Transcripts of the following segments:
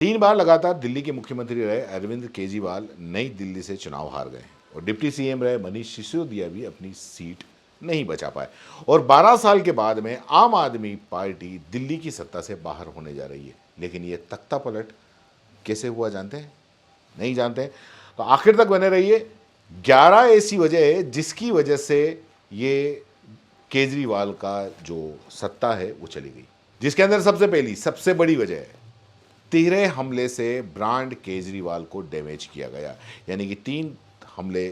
3 बार लगातार दिल्ली के मुख्यमंत्री रहे अरविंद केजरीवाल नई दिल्ली से चुनाव हार गए और डिप्टी सीएम रहे मनीष सिसोदिया भी अपनी सीट नहीं बचा पाए। और 12 साल के बाद में आम आदमी पार्टी दिल्ली की सत्ता से बाहर होने जा रही है। लेकिन ये तख्ता पलट कैसे हुआ जानते हैं? नहीं जानते हैं? तो आखिर तक बने रहिए। 11 ऐसी वजह है जिसकी वजह से ये केजरीवाल का जो सत्ता है वो चली गई, जिसके अंदर सबसे पहली सबसे बड़ी वजह है तिहरे हमले से ब्रांड केजरीवाल को डैमेज किया गया। यानी कि 3 हमले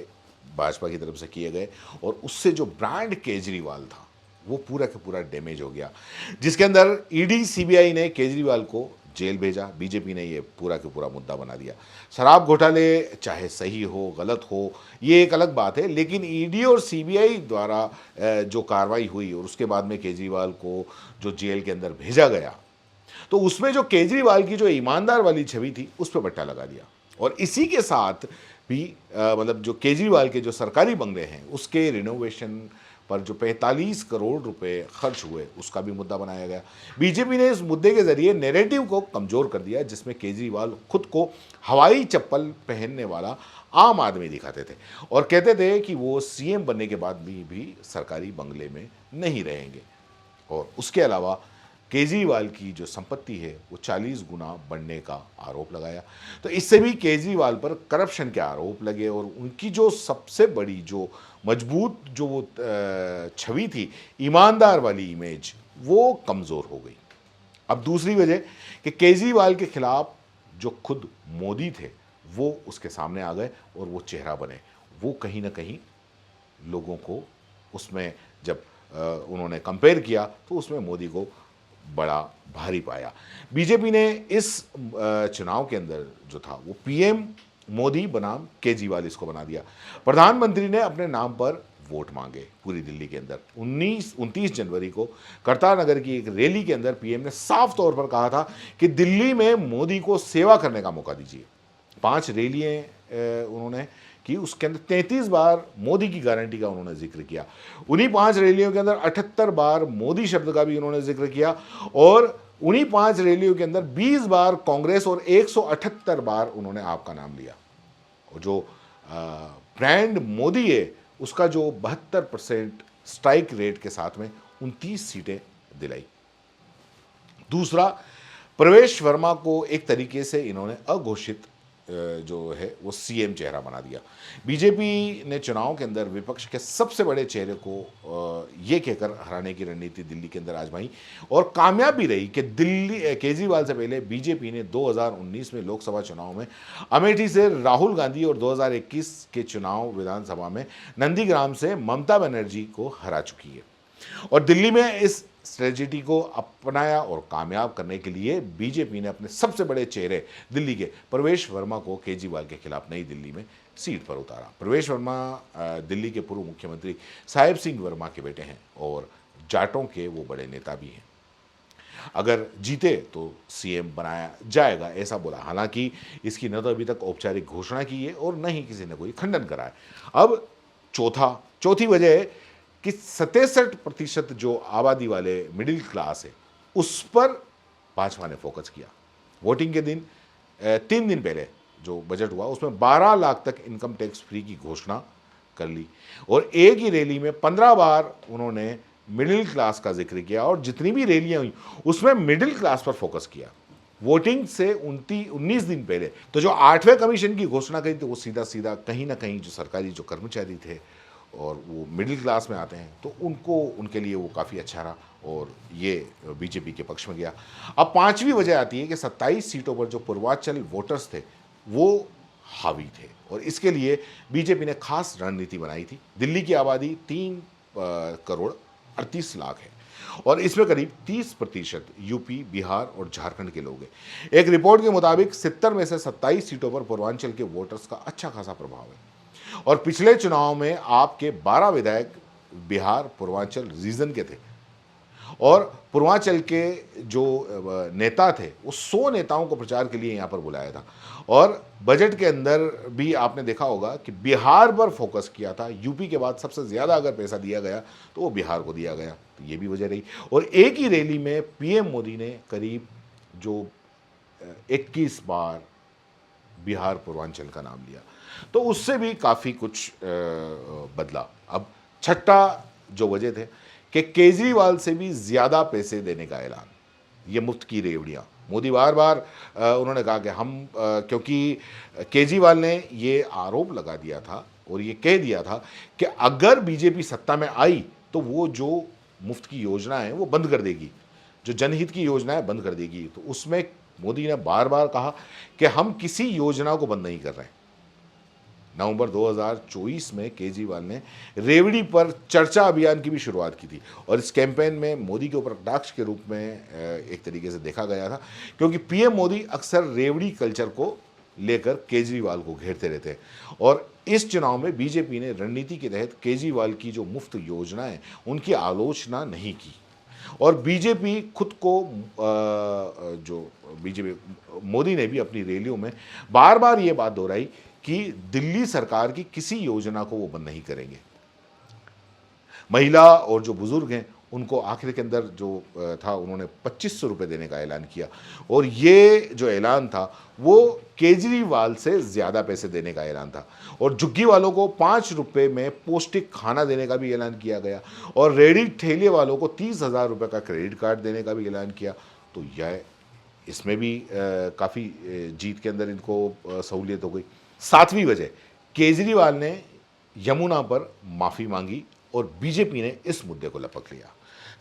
भाजपा की तरफ से किए गए और उससे जो ब्रांड केजरीवाल था वो पूरा का पूरा डैमेज हो गया, जिसके अंदर ईडी सीबीआई ने केजरीवाल को जेल भेजा। बीजेपी ने ये पूरा का पूरा मुद्दा बना दिया। शराब घोटाले चाहे सही हो गलत हो ये एक अलग बात है, लेकिन ईडी और सीबीआई द्वारा जो कार्रवाई हुई और उसके बाद में केजरीवाल को जो जेल के अंदर भेजा गया, तो उसमें जो केजरीवाल की जो ईमानदार वाली छवि थी उस पर बट्टा लगा दिया। और इसी के साथ भी मतलब जो केजरीवाल के जो सरकारी बंगले हैं उसके रिनोवेशन पर जो 45 करोड़ रुपए खर्च हुए उसका भी मुद्दा बनाया गया। बीजेपी ने इस मुद्दे के जरिए नैरेटिव को कमजोर कर दिया, जिसमें केजरीवाल खुद को हवाई चप्पल पहनने वाला आम आदमी दिखाते थे और कहते थे कि वो सीएम बनने के बाद भी सरकारी बंगले में नहीं रहेंगे। और उसके अलावा केजरीवाल की जो संपत्ति है वो 40 गुना बढ़ने का आरोप लगाया। तो इससे भी केजरीवाल पर करप्शन के आरोप लगे और उनकी जो सबसे बड़ी जो मजबूत जो वो छवि थी, ईमानदार वाली इमेज, वो कमज़ोर हो गई। अब दूसरी वजह कि केजरीवाल के खिलाफ जो खुद मोदी थे वो उसके सामने आ गए और वो चेहरा बने। वो कहीं ना कहीं लोगों को उसमें जब उन्होंने कंपेयर किया तो उसमें मोदी को बड़ा भारी पाया। बीजेपी ने इस चुनाव के अंदर जो था वो पीएम मोदी बनाम केजरीवाल इसको बना दिया। प्रधानमंत्री ने अपने नाम पर वोट मांगे पूरी दिल्ली के अंदर। 29 जनवरी को करतार नगर की एक रैली के अंदर पीएम ने साफ तौर पर कहा था कि दिल्ली में मोदी को सेवा करने का मौका दीजिए। 5 रैलियां उन्होंने कि उसके अंदर 33 बार मोदी की गारंटी का उन्होंने जिक्र किया। उन्हीं 5 रैलियों के अंदर 78 बार मोदी शब्द का भी उन्होंने जिक्र किया और उन्हीं 5 रैलियों के अंदर 20 बार कांग्रेस और 178 बार उन्होंने आपका नाम लिया। और जो ब्रांड मोदी है उसका जो 72% स्ट्राइक रेट के साथ में 29 सीटें दिलाई। दूसरा, प्रवेश वर्मा को एक तरीके से इन्होंने अघोषित जो है वो सीएम चेहरा बना दिया। बीजेपी ने चुनाव के अंदर विपक्ष के सबसे बड़े चेहरे को ये कहकर हराने की रणनीति दिल्ली के अंदर आजमाई और कामयाब भी रही कि दिल्ली केजरीवाल से पहले बीजेपी ने 2019 में लोकसभा चुनाव में अमेठी से राहुल गांधी और 2021 के चुनाव विधानसभा में नंदीग्राम से ममता बनर्जी को हरा चुकी है। और दिल्ली में इस स्ट्रेटेजी को अपनाया और कामयाब करने के लिए बीजेपी ने अपने सबसे बड़े चेहरे दिल्ली के प्रवेश वर्मा को केजरीवाल के खिलाफ नई दिल्ली में सीट पर उतारा। प्रवेश वर्मा दिल्ली के पूर्व मुख्यमंत्री साहिब सिंह वर्मा के बेटे हैं और जाटों के वो बड़े नेता भी हैं। अगर जीते तो सीएम बनाया जाएगा ऐसा बोला। हालांकि इसकी न तो अभी तक औपचारिक घोषणा की है और न ही किसी ने कोई खंडन करा है। अब चौथी वजह है कि 67% जो आबादी वाले मिडिल क्लास है उस पर भाजपा ने फोकस किया। वोटिंग के दिन 3 दिन पहले जो बजट हुआ उसमें 12 लाख तक इनकम टैक्स फ्री की घोषणा कर ली और एक ही रैली में 15 बार उन्होंने मिडिल क्लास का जिक्र किया और जितनी भी रैलियां हुई उसमें मिडिल क्लास पर फोकस किया। वोटिंग से 19 दिन पहले तो जो 8वें कमीशन की घोषणा करी तो वो सीधा सीधा कहीं ना कहीं जो सरकारी जो कर्मचारी थे और वो मिडिल क्लास में आते हैं तो उनके लिए वो काफ़ी अच्छा रहा और ये बीजेपी के पक्ष में गया। अब 5वीं वजह आती है कि 27 सीटों पर जो पूर्वांचल वोटर्स थे वो हावी थे और इसके लिए बीजेपी ने खास रणनीति बनाई थी। दिल्ली की आबादी 3 करोड़ 38 लाख है और इसमें करीब 30% यूपी, बिहार और झारखंड के लोग हैं। एक रिपोर्ट के मुताबिक 70 में से 27 सीटों पर पूर्वांचल के वोटर्स का अच्छा खासा प्रभाव है और पिछले चुनाव में आपके 12 विधायक बिहार पूर्वांचल रीजन के थे और पूर्वांचल के जो नेता थे वो 100 नेताओं को प्रचार के लिए यहाँ पर बुलाया था और बजट के अंदर भी आपने देखा होगा कि बिहार पर फोकस किया था। यूपी के बाद सबसे ज़्यादा अगर पैसा दिया गया तो वो बिहार को दिया गया, तो ये भी वजह रही। और एक ही रैली में पीएम मोदी ने करीब जो 21 बार बिहार पूर्वांचल का नाम लिया, तो उससे भी काफ़ी कुछ बदला। अब छठा जो वजह थे कि केजरीवाल से भी ज़्यादा पैसे देने का ऐलान, ये मुफ्त की रेवड़ियाँ। मोदी बार बार उन्होंने कहा कि हम क्योंकि केजरीवाल ने ये आरोप लगा दिया था और ये कह दिया था कि अगर बीजेपी सत्ता में आई तो वो जो मुफ्त की योजना है वो बंद कर देगी, जो जनहित की योजना है बंद कर देगी। तो उसमें मोदी ने बार बार कहा कि हम किसी योजना को बंद नहीं कर रहे हैं। नवंबर 2024 में केजरीवाल ने रेवड़ी पर चर्चा अभियान की भी शुरुआत की थी और इस कैंपेन में मोदी के ऊपर कटाक्ष के रूप में एक तरीके से देखा गया था, क्योंकि पीएम मोदी अक्सर रेवड़ी कल्चर को लेकर केजरीवाल को घेरते रहते हैं। और इस चुनाव में बीजेपी ने रणनीति के तहत केजरीवाल की जो मुफ्त योजना है उनकी आलोचना नहीं की और बीजेपी खुद को जो बीजेपी मोदी ने भी अपनी रैलियों में बार बार ये बात दोहराई कि दिल्ली सरकार की किसी योजना को वो बंद नहीं करेंगे। महिला और जो बुजुर्ग हैं उनको आखिर के अंदर जो था उन्होंने 2500 रुपये देने का ऐलान किया और ये जो ऐलान था वो केजरीवाल से ज़्यादा पैसे देने का ऐलान था। और झुग्गी वालों को 5 रुपये में पौष्टिक खाना देने का भी ऐलान किया गया और रेहड़ी ठेले वालों को 30,000 रुपये का क्रेडिट कार्ड देने का भी ऐलान किया। तो यह इसमें भी काफ़ी जीत के अंदर इनको सहूलियत हो गई। सातवीं वजह, केजरीवाल ने यमुना पर माफ़ी मांगी और बीजेपी ने इस मुद्दे को लपक लिया।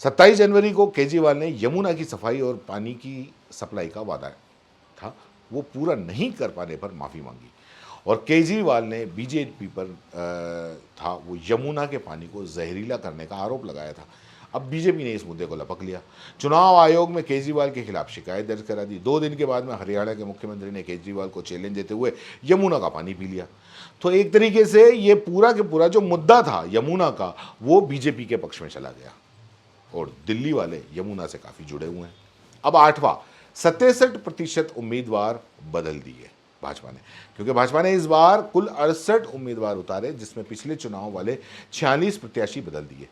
27 जनवरी को केजरीवाल ने यमुना की सफाई और पानी की सप्लाई का वादा था वो पूरा नहीं कर पाने पर माफ़ी मांगी और केजरीवाल ने बीजेपी पर था वो यमुना के पानी को जहरीला करने का आरोप लगाया था। अब बीजेपी ने इस मुद्दे को लपक लिया। चुनाव आयोग में केजरीवाल के खिलाफ शिकायत दर्ज करा दी। 2 दिन के बाद में हरियाणा के मुख्यमंत्री ने केजरीवाल को चैलेंज देते हुए यमुना का पानी पी लिया। तो एक तरीके से ये पूरा के पूरा जो मुद्दा था यमुना का वो बीजेपी के पक्ष में चला गया और दिल्ली वाले यमुना से काफ़ी जुड़े हुए हैं। अब आठवां, 67% उम्मीदवार बदल दिए भाजपा ने, क्योंकि भाजपा ने इस बार कुल 68 उम्मीदवार उतारे जिसमें पिछले चुनाव वाले 46 प्रत्याशी बदल दिए।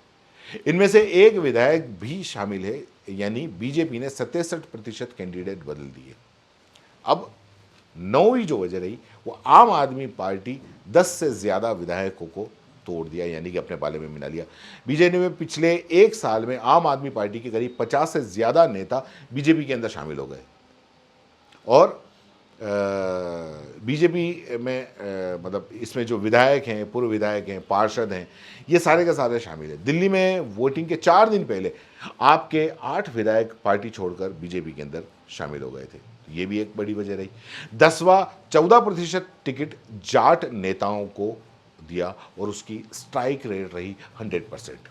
इनमें से एक विधायक भी शामिल है, यानी बीजेपी ने 67% कैंडिडेट बदल दिए। अब 9वीं जो वजह रही वो आम आदमी पार्टी 10 से ज़्यादा विधायकों को तोड़ दिया, यानी कि अपने पाले में मिला लिया। बीजेपी में पिछले 1 साल में आम आदमी पार्टी के करीब 50 से ज़्यादा नेता बीजेपी के अंदर शामिल हो गए और बीजेपी में मतलब इसमें जो विधायक हैं, पूर्व विधायक हैं, पार्षद हैं, ये सारे के सारे शामिल हैं। दिल्ली में वोटिंग के 4 दिन पहले आपके 8 विधायक पार्टी छोड़कर बीजेपी के अंदर शामिल हो गए थे। ये भी एक बड़ी वजह रही। 10वां, 14% टिकट जाट नेताओं को दिया और उसकी स्ट्राइक रेट रही 100%,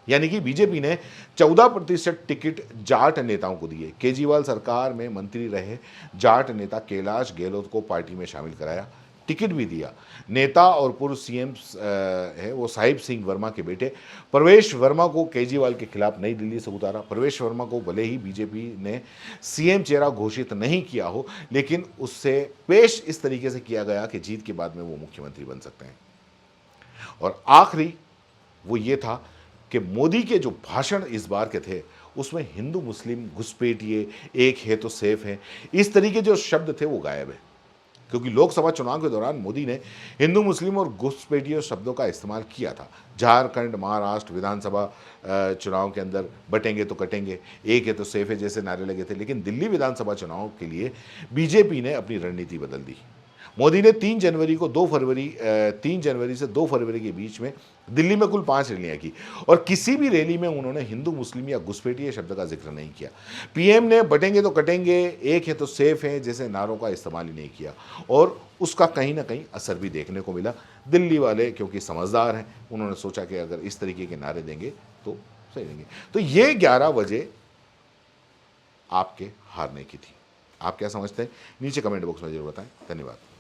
यानी कि बीजेपी ने 14% टिकट जाट नेताओं को दिए। केजरीवाल सरकार में मंत्री रहे जाट नेता कैलाश गहलोत को पार्टी में शामिल कराया, टिकट भी दिया। नेता और पूर्व सीएम है वो साहिब सिंह वर्मा के बेटे प्रवेश वर्मा को केजरीवाल के खिलाफ नई दिल्ली से उतारा। प्रवेश वर्मा को भले ही बीजेपी ने सीएम चेहरा घोषित नहीं किया हो, लेकिन उससे पेश इस तरीके से किया गया कि जीत के बाद में वो मुख्यमंत्री बन सकते हैं। और आखिरी वो ये था कि मोदी के जो भाषण इस बार के थे उसमें हिंदू मुस्लिम घुसपैठिए, एक है तो सेफ है, इस तरीके जो शब्द थे वो गायब है, क्योंकि लोकसभा चुनाव के दौरान मोदी ने हिंदू मुस्लिम और घुसपैठिए शब्दों का इस्तेमाल किया था। झारखंड, महाराष्ट्र विधानसभा चुनाव के अंदर बटेंगे तो कटेंगे, एक है तो सेफ है जैसे नारे लगे थे, लेकिन दिल्ली विधानसभा चुनाव के लिए बीजेपी ने अपनी रणनीति बदल दी। मोदी ने 3 जनवरी से 2 फरवरी के बीच में दिल्ली में कुल 5 रैलियां की और किसी भी रैली में उन्होंने हिंदू मुस्लिम या घुसपैठिए शब्द का जिक्र नहीं किया। पीएम ने बटेंगे तो कटेंगे, एक है तो सेफ है जैसे नारों का इस्तेमाल ही नहीं किया और उसका कहीं ना कहीं असर भी देखने को मिला। दिल्ली वाले क्योंकि समझदार हैं, उन्होंने सोचा कि अगर इस तरीके के नारे देंगे तो सही देंगे। तो ये 11 वजह आपके हारने की थी। आप क्या समझते हैं नीचे कमेंट बॉक्स में जरूर बताएं। धन्यवाद।